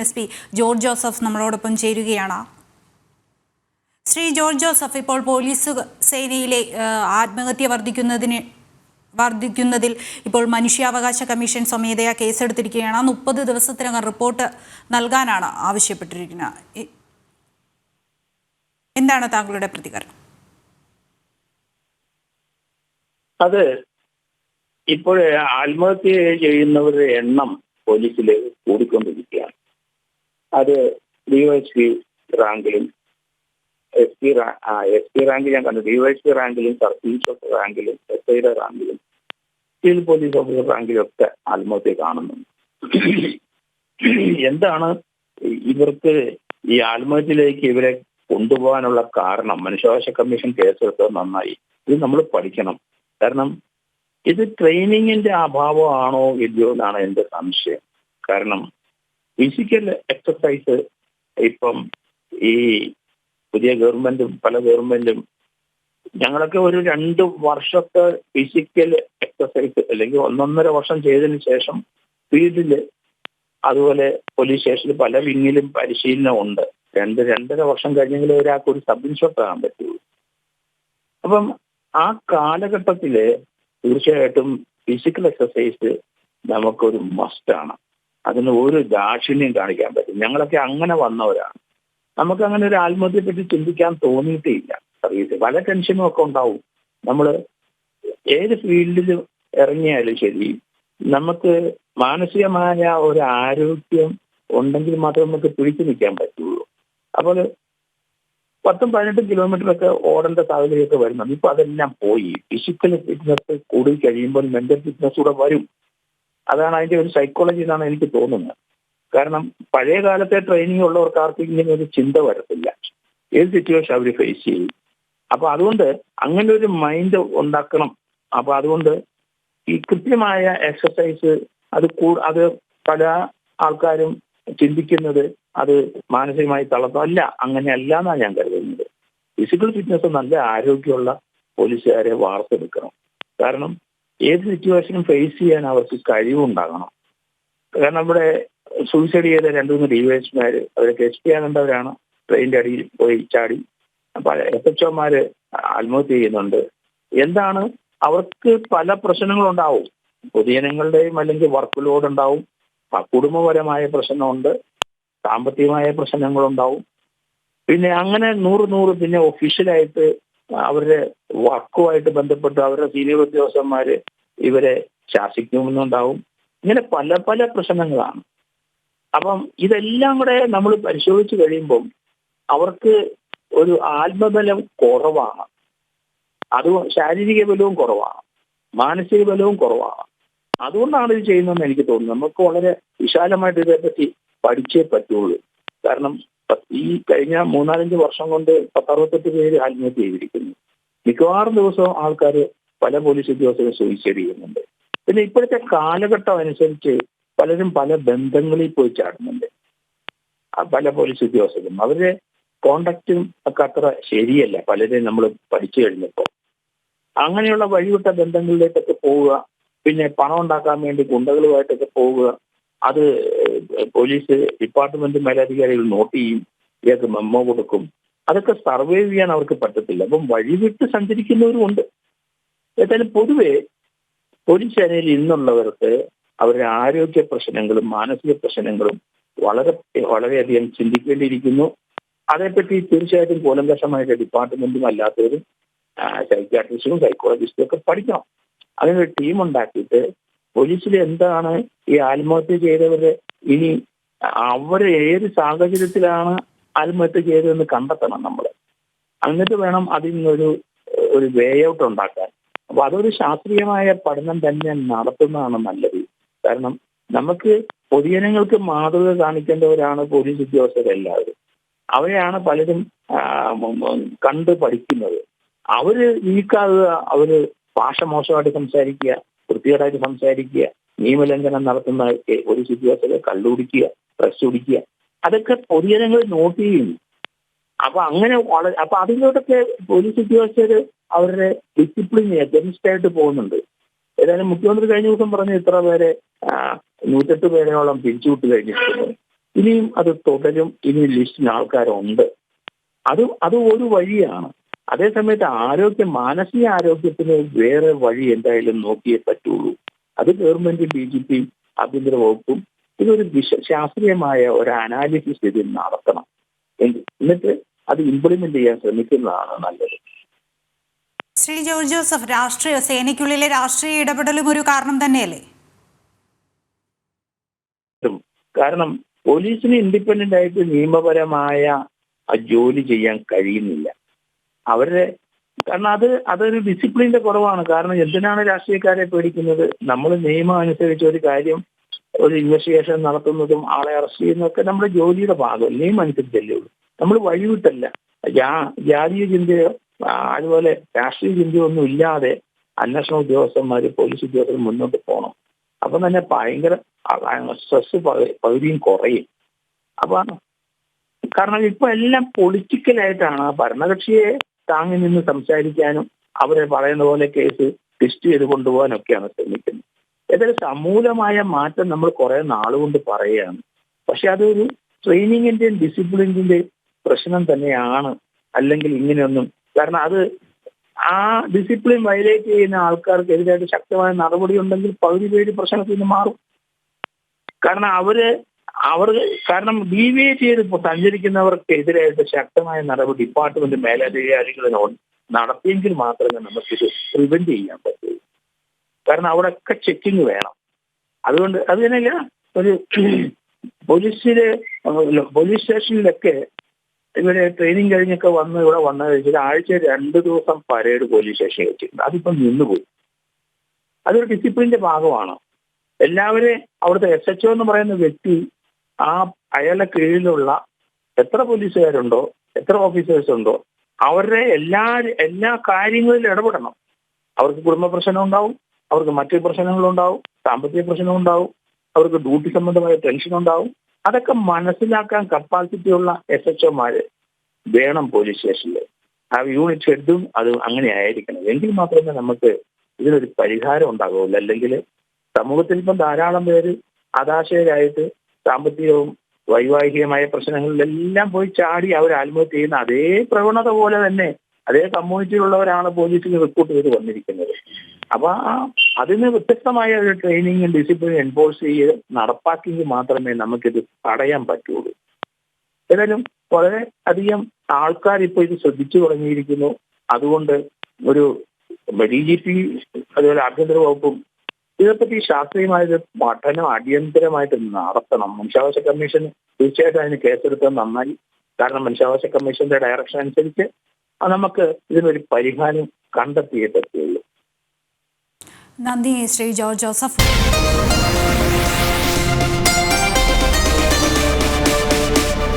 SP George Joseph നമ്മളോടൊപ്പം ചേരുകയാണ്. Shri George Joseph, ഇപ്പോൾ പോലീസ് സേനയിലെ ആത്മഹത്യ വർദ്ധിക്കുന്നതിൽ ഇപ്പോൾ മനുഷ്യാവകാശ കമ്മീഷൻ സ്വമേധയാ കേസെടുത്തിരിക്കുകയാണ്. 30 ദിവസത്തിനകം റിപ്പോർട്ട് നൽകാനാണ് ആവശ്യപ്പെട്ടിരിക്കുന്നത്. എന്താണ് താങ്കളുടെ പ്രതികരണം? അത് ഇപ്പോൾ ആത്മഹത്യ ചെയ്യുന്നവരുടെ എണ്ണം പോലീസിൽ കൂടിക്കൊണ്ടിരിക്കുകയാണ്. അത് DYSP റാങ്കിലും SP റാങ്കിൽ ഞാൻ കണ്ടു. DYSP റാങ്കിലും സബ് ഇൻസ്പെക്ടർ റാങ്കിലും SIയുടെ റാങ്കിലും സിവിൽ പോലീസ് ഓഫീസർ റാങ്കിലും ഒക്കെ ആത്മഹത്യ കാണുന്നുണ്ട്. എന്താണ് ഇവർക്ക് ഈ ആത്മഹത്യയിലേക്ക് ഇവരെ കൊണ്ടുപോകാനുള്ള കാരണം? മനുഷ്യാവകാശ കമ്മീഷൻ കേസെടുത്തത് നന്നായി. ഇത് നമ്മൾ പഠിക്കണം. കാരണം ഇത് ട്രെയിനിങ്ങിന്റെ അഭാവമാണോ ഇല്ലയോ എന്നാണ് എന്റെ സംശയം. കാരണം ഫിസിക്കൽ എക്സസൈസ് ഇപ്പം ഈ പുതിയ ഗവൺമെന്റും പല ഗവൺമെന്റും ഞങ്ങളൊക്കെ ഒരു 2 വർഷത്തെ ഫിസിക്കൽ എക്സസൈസ് അല്ലെങ്കിൽ 1.5 വർഷം ചെയ്തതിന് ശേഷം ഫീൽഡില് അതുപോലെ പോലീസ് സ്റ്റേഷനിൽ പല വിങ്ങിലും പരിശീലനം ഉണ്ട്. 2-2.5 വർഷം കഴിഞ്ഞെങ്കിൽ ഒരാൾക്ക് ഒരു സബ് ഇൻസ്പെക്ടർ ആകാൻ പറ്റുള്ളൂ. അപ്പം ആ കാലഘട്ടത്തില് തീർച്ചയായിട്ടും ഫിസിക്കൽ എക്സസൈസ് നമുക്കൊരു മസ്റ്റാണ്. അതിന് ഒരു ദാക്ഷിണ്യം കാണിക്കാൻ പറ്റും. ഞങ്ങളൊക്കെ അങ്ങനെ വന്നവരാണ്. നമുക്ക് അങ്ങനെ ഒരു ആത്മഹത്യയെ പറ്റി ചിന്തിക്കാൻ തോന്നിയിട്ടേയില്ല. സർവീസ് പല ടെൻഷനും ഒക്കെ ഉണ്ടാവും. നമ്മൾ ഏത് ഫീൽഡിൽ ഇറങ്ങിയാലും ശരി, നമുക്ക് മാനസികമായ ഒരു ആരോഗ്യം ഉണ്ടെങ്കിൽ മാത്രമേ നമുക്ക് പിടിച്ചു നിൽക്കാൻ പറ്റുള്ളൂ. അപ്പോൾ 10-18 കിലോമീറ്ററൊക്കെ ഓടേണ്ട സാഹചര്യമൊക്കെ വരുന്നുണ്ട്. ഇപ്പൊ അതെല്ലാം പോയി. ഫിസിക്കൽ ഫിറ്റ്നസ് കൂടി കഴിയുമ്പോൾ മെന്റൽ ഫിറ്റ്നസ് കൂടെ വരും. അതാണ് അതിന്റെ ഒരു സൈക്കോളജി എന്നാണ് എനിക്ക് തോന്നുന്നത്. കാരണം പഴയ കാലത്തെ ട്രെയിനിങ് ഉള്ളവർക്ക് ആർക്കും ഇങ്ങനെ ഒരു ചിന്ത വരത്തില്ല. ഏത് സിറ്റുവേഷൻ അവർ ഫേസ് ചെയ്യും. അപ്പൊ അതുകൊണ്ട് അങ്ങനെ ഒരു മൈൻഡ് ഉണ്ടാക്കണം. അപ്പൊ അതുകൊണ്ട് ഈ കൃത്യമായ എക്സസൈസ് അത് പല ആൾക്കാരും ചിന്തിക്കുന്നത് അത് മാനസികമായി തളർത്തല്ല. അങ്ങനെയല്ല എന്നാണ് ഞാൻ കരുതുന്നത്. ഫിസിക്കൽ ഫിറ്റ്നസ് നല്ല ആരോഗ്യമുള്ള പോലീസുകാരെ വാർത്തെടുക്കണം. കാരണം ഏത് സിറ്റുവേഷനും ഫേസ് ചെയ്യാൻ അവർക്ക് കഴിവുണ്ടാകണം. കാരണം ഇവിടെ സൂയിസൈഡ് ചെയ്ത 2-3 DYSPമാർ അവരൊക്കെ SP ആകേണ്ടവരാണ്. ട്രെയിനിന്റെ അടിയിൽ പോയി ചാടി. അപ്പൊ SHOമാര് ആത്മഹത്യ ചെയ്യുന്നുണ്ട്. എന്താണ് അവർക്ക് പല പ്രശ്നങ്ങളുണ്ടാവും. പൊതുജനങ്ങളുടെയും അല്ലെങ്കിൽ വർക്ക് ലോഡ് ഉണ്ടാവും. കുടുംബപരമായ പ്രശ്നമുണ്ട്. സാമ്പത്തികമായ പ്രശ്നങ്ങളുണ്ടാവും. പിന്നെ അങ്ങനെ 100 പിന്നെ ഒഫീഷ്യലായിട്ട് അവരുടെ വർക്കുമായിട്ട് ബന്ധപ്പെട്ട് അവരുടെ സീനിയർ ഉദ്യോഗസ്ഥന്മാര് ഇവരെ ശാസിക്കുന്നുണ്ടാവും. ഇങ്ങനെ പല പല പ്രശ്നങ്ങളാണ്. അപ്പം ഇതെല്ലാം കൂടെ നമ്മൾ പരിശോധിച്ച് കഴിയുമ്പം അവർക്ക് ഒരു ആത്മബലം കുറവാണ്. അത് ശാരീരിക ബലവും കുറവാണ്, മാനസിക ബലവും കുറവാണ്. അതുകൊണ്ടാണ് ഇത് ചെയ്യുന്നതെന്ന് എനിക്ക് തോന്നുന്നു. നമുക്ക് വളരെ വിശാലമായിട്ട് ഇതേപ്പറ്റി പഠിച്ചേ പറ്റുള്ളൂ. കാരണം ഈ കഴിഞ്ഞ 3-4 വർഷം കൊണ്ട് 10-68 പേര് ആത്മഹത്യ ചെയ്തിരിക്കുന്നു. മിക്കവാറും ദിവസവും ആൾക്കാർ പല പോലീസ് ഉദ്യോഗസ്ഥരെ സൂയിസൈഡ് ചെയ്യുന്നുണ്ട്. പിന്നെ ഇപ്പോഴത്തെ കാലഘട്ടം അനുസരിച്ച് പലരും പല ബന്ധങ്ങളിൽ പോയി ചാടുന്നുണ്ട്. പല പോലീസ് ഉദ്യോഗസ്ഥരും അവരുടെ കോണ്ടാക്റ്റും ഒക്കെ അത്ര ശരിയല്ല. പലരെയും നമ്മൾ പഠിച്ചു കഴിഞ്ഞപ്പോൾ അങ്ങനെയുള്ള വഴിവിട്ട ബന്ധങ്ങളിലേക്കൊക്കെ പോവുക. പിന്നെ പണം ഉണ്ടാക്കാൻ വേണ്ടി ഗുണ്ടകളുമായിട്ടൊക്കെ പോവുക. അത് പോലീസ് ഡിപ്പാർട്ട്മെന്റ് മേലധികാരികൾ നോട്ട് ചെയ്യും, ഇയാൾക്ക് മെമ്മോ കൊടുക്കും. അതൊക്കെ സർവൈവ് ചെയ്യാൻ അവർക്ക് പറ്റത്തില്ല. അപ്പം വഴിവിട്ട് സഞ്ചരിക്കുന്നവരുമുണ്ട്. ഏതായാലും പൊതുവെ പോലീസ് സേനയിൽ ഇന്നുള്ളവർക്ക് അവരുടെ ആരോഗ്യ പ്രശ്നങ്ങളും മാനസിക പ്രശ്നങ്ങളും വളരെയധികം ചിന്തിക്കേണ്ടിയിരിക്കുന്നു. അതേപ്പറ്റി തീർച്ചയായിട്ടും കൂലങ്കഷമായിട്ട് ഡിപ്പാർട്ട്മെന്റും അല്ലാത്തവരും സൈക്യാട്രിസ്റ്റും സൈക്കോളജിസ്റ്റും ഒക്കെ പഠിക്കണം. അതിനൊരു ടീം ഉണ്ടാക്കിയിട്ട് പോലീസിൽ എന്താണ് ഈ ആത്മഹത്യ ചെയ്തവര്, ഇനി അവർ ഏത് സാഹചര്യത്തിലാണ് ആത്മഹത്യ ചെയ്തതെന്ന് കണ്ടെത്തണം നമ്മൾ. എന്നിട്ട് വേണം അതിൽ നിന്നൊരു വേ ഔട്ട് ഉണ്ടാക്കാൻ. അപ്പൊ അതൊരു ശാസ്ത്രീയമായ പഠനം തന്നെ നടത്തുന്നതാണ് നല്ലത്. കാരണം നമുക്ക് പൊതുജനങ്ങൾക്ക് മാതൃക കാണിക്കേണ്ടവരാണ് പോലീസ് ഉദ്യോഗസ്ഥരെല്ലാവരും. അവരെയാണ് പലരും കണ്ട് പഠിക്കുന്നത്. അവര് വീക്കാകുക, അവര് ഭാഷ മോശമായിട്ട് സംസാരിക്കുക, വൃത്തികേടായിട്ട് സംസാരിക്കുക, നിയമലംഘനം നടത്തുന്ന ഒരു ഉദ്യോഗസ്ഥരെ കള്ളുകുടിക്കുക, ഡ്രഗ്സ് കുടിക്കുക, അതൊക്കെ പൊതുജനങ്ങൾ നോട്ട് ചെയ്യുന്നു. അപ്പൊ അങ്ങനെ അപ്പൊ അതിലോട്ടൊക്കെ പോലീസ് ഉദ്യോഗസ്ഥര് അവരുടെ ഡിസിപ്ലിൻ എഗൻസ്റ്റ് ആയിട്ട് പോകുന്നുണ്ട്. ഏതായാലും മുഖ്യമന്ത്രി കഴിഞ്ഞ ദിവസം പറഞ്ഞു ഇത്ര പേരെ 108 പേരോളം പിരിച്ചുവിട്ട് കഴിഞ്ഞിട്ടുണ്ട്. ഇനിയും അത് തുടരും. ഇനി ലിസ്റ്റിൽ ആൾക്കാരുണ്ട്. അത് ഒരു വഴിയാണ്. അതേസമയത്ത് മാനസിക ആരോഗ്യത്തിന് വേറെ വഴി എന്തായാലും നോക്കിയേ പറ്റുള്ളൂ. അത് ഗവൺമെന്റ്, DGP, ആഭ്യന്തര വകുപ്പും ഇതൊരു ശാസ്ത്രീയമായ ഒരു അനാലിസിസ് ഇതിൽ നടത്തണം. എന്നിട്ട് അത് ഇംപ്ലിമെന്റ് ചെയ്യാൻ ശ്രമിക്കുന്നതാണ് നല്ലത്. ശ്രീ ജോർജ് ജോസഫ്, സേനയ്ക്കുള്ളിലെ രാഷ്ട്രീയ ഇടപെടലും ഒരു കാരണം തന്നെയല്ലേ? കാരണം പോലീസിന് ഇൻഡിപെൻഡന്റ് ആയിട്ട് നിയമപരമായ ജോലി ചെയ്യാൻ കഴിയുന്നില്ല. കാരണം അതൊരു ഡിസിപ്ലിന്റെ കുറവാണ്. കാരണം എന്തിനാണ് രാഷ്ട്രീയക്കാരെ പേടിക്കുന്നത്? നമ്മൾ നിയമം അനുസരിച്ച് ഒരു കാര്യം, ഒരു ഇൻവെസ്റ്റിഗേഷൻ നടത്തുന്നതും ആളെ അറസ്റ്റ് ചെയ്യുന്നതൊക്കെ നമ്മുടെ ജോലിയുടെ ഭാഗം. നിയമം അനുസരിച്ചല്ലേ ഉള്ളൂ. നമ്മൾ വഴിവിട്ടല്ല. ജാതീയ ചിന്തയോ അതുപോലെ രാഷ്ട്രീയ ചിന്തയോ ഒന്നും ഇല്ലാതെ അന്വേഷണ ഉദ്യോഗസ്ഥന്മാര്, പോലീസ് ഉദ്യോഗസ്ഥർ മുന്നോട്ട് പോകണം. അപ്പം തന്നെ ഭയങ്കര സ്ട്രെസ് പകുതിയും കുറയും. അപ്പൊ കാരണം ഇപ്പൊ എല്ലാം പൊളിറ്റിക്കലായിട്ടാണ്. ഭരണകക്ഷിയെ താങ്ങി നിന്ന് സംസാരിക്കാനും അവരെ പറയുന്ന പോലെ കേസ് ലിസ്റ്റ് ചെയ്ത് കൊണ്ടുപോകാനൊക്കെയാണ് ശ്രമിക്കുന്നത്. ഏതായാലും സമൂലമായ മാറ്റം നമ്മൾ കുറെ നാളുകൊണ്ട് പറയുകയാണ്. പക്ഷെ അതൊരു ട്രെയിനിങ്ങിന്റെയും ഡിസിപ്ലിനിന്റെയും പ്രശ്നം തന്നെയാണ്. അല്ലെങ്കിൽ ഇങ്ങനെയൊന്നും, കാരണം ആ ഡിസിപ്ലിൻ വയലേറ്റ് ചെയ്യുന്ന ആൾക്കാർക്ക് എതിരായിട്ട് ശക്തമായ നടപടി ഉണ്ടെങ്കിൽ പകുതി പേര് പ്രശ്നത്തിൽ നിന്ന് മാറും. കാരണം കാരണം ഡീവിയേറ്റ് ചെയ്ത് സഞ്ചരിക്കുന്നവർക്ക് എതിരായിട്ട് ശക്തമായ നടപടി ഡിപ്പാർട്ട്മെന്റ് മേലധികാരികൾ നടത്തിയെങ്കിൽ മാത്രമേ നമുക്കിത് പ്രിവെന്റ് ചെയ്യാൻ പറ്റുള്ളൂ. കാരണം അവിടെയൊക്കെ ചെക്കിങ് വേണം. അതുകൊണ്ട് അത് തന്നെയല്ല, ഒരു പോലീസ് സ്റ്റേഷനിലൊക്കെ ഇവരെ ട്രെയിനിങ് കഴിഞ്ഞൊക്കെ ഇവിടെ വന്നു കഴിച്ചാൽ ആഴ്ച 2 ദിവസം പരേഡ് പോലീസ് സ്റ്റേഷനിൽ വെച്ചിട്ടുണ്ട്. അതിപ്പം നിന്നുപോയി. അതൊരു ഡിസിപ്ലിന്റെ ഭാഗമാണ്. എല്ലാവരെയും അവിടുത്തെ SHO എന്ന് പറയുന്ന വ്യക്തി അയാളുടെ കീഴിലുള്ള എത്ര പോലീസുകാരുണ്ടോ, എത്ര ഓഫീസേഴ്സ് ഉണ്ടോ, അവരുടെ എല്ലാ കാര്യങ്ങളിലും ഇടപെടണം. അവർക്ക് കുടുംബ പ്രശ്നം ഉണ്ടാവും, അവർക്ക് മറ്റു പ്രശ്നങ്ങളുണ്ടാവും, സാമ്പത്തിക പ്രശ്നം ഉണ്ടാവും, അവർക്ക് ഡ്യൂട്ടി സംബന്ധമായ ടെൻഷൻ ഉണ്ടാവും. അതൊക്കെ മനസ്സിലാക്കാൻ കപ്പാസിറ്റി ഉള്ള SHOമാര് വേണം പോലീസ് സ്റ്റേഷനിൽ. ആ യൂണിറ്റ് ഹെഡും അത് അങ്ങനെ ആയിരിക്കണം. എങ്കിൽ മാത്രമേ നമുക്ക് ഇതിനൊരു പരിഹാരം ഉണ്ടാകുള്ളൂ. അല്ലെങ്കിൽ സമൂഹത്തിൽ ഇപ്പം ധാരാളം പേര് ഹതാശരായിട്ട് സാമ്പത്തികവും വൈവാഹികമായ പ്രശ്നങ്ങളിലെല്ലാം പോയി ചാടി അവർ ആത്മഹത്യ ചെയ്യുന്ന അതേ പ്രവണത പോലെ തന്നെ അതേ കമ്മ്യൂണിറ്റിയിലുള്ളവരാണ് പോലീസിന് റിക്രൂട്ട് ചെയ്ത് വന്നിരിക്കുന്നത്. അപ്പൊ അതിന് വ്യത്യസ്തമായ ഒരു ട്രെയിനിങ്ങും ഡിസിപ്ലിനും എൻഫോഴ്സ് ചെയ്ത് നടപ്പാക്കിയെങ്കിൽ മാത്രമേ നമുക്കിത് തടയാൻ പറ്റുള്ളൂ. ഏതായാലും വളരെ അധികം ആൾക്കാർ ഇപ്പോൾ ഇത് ശ്രദ്ധിച്ചു തുടങ്ങിയിരിക്കുന്നു. അതുകൊണ്ട് ഒരു DGP അതുപോലെ ആഭ്യന്തര വകുപ്പും ഇതിനെപ്പറ്റി ശാസ്ത്രീയമായൊരു പഠനം അടിയന്തരമായിട്ട് നടത്തണം. മനുഷ്യാവകാശ കമ്മീഷൻ തീർച്ചയായിട്ടും അതിന് കേസെടുത്താൽ നന്നായി. കാരണം മനുഷ്യാവകാശ കമ്മീഷന്റെ ഡയറക്ഷൻ അനുസരിച്ച് നമുക്ക് ഇതിനൊരു പരിഹാരം കണ്ടെത്തിയേ പറ്റുള്ളൂ. നന്ദി ശ്രീ ജോർജ് ജോസഫ്.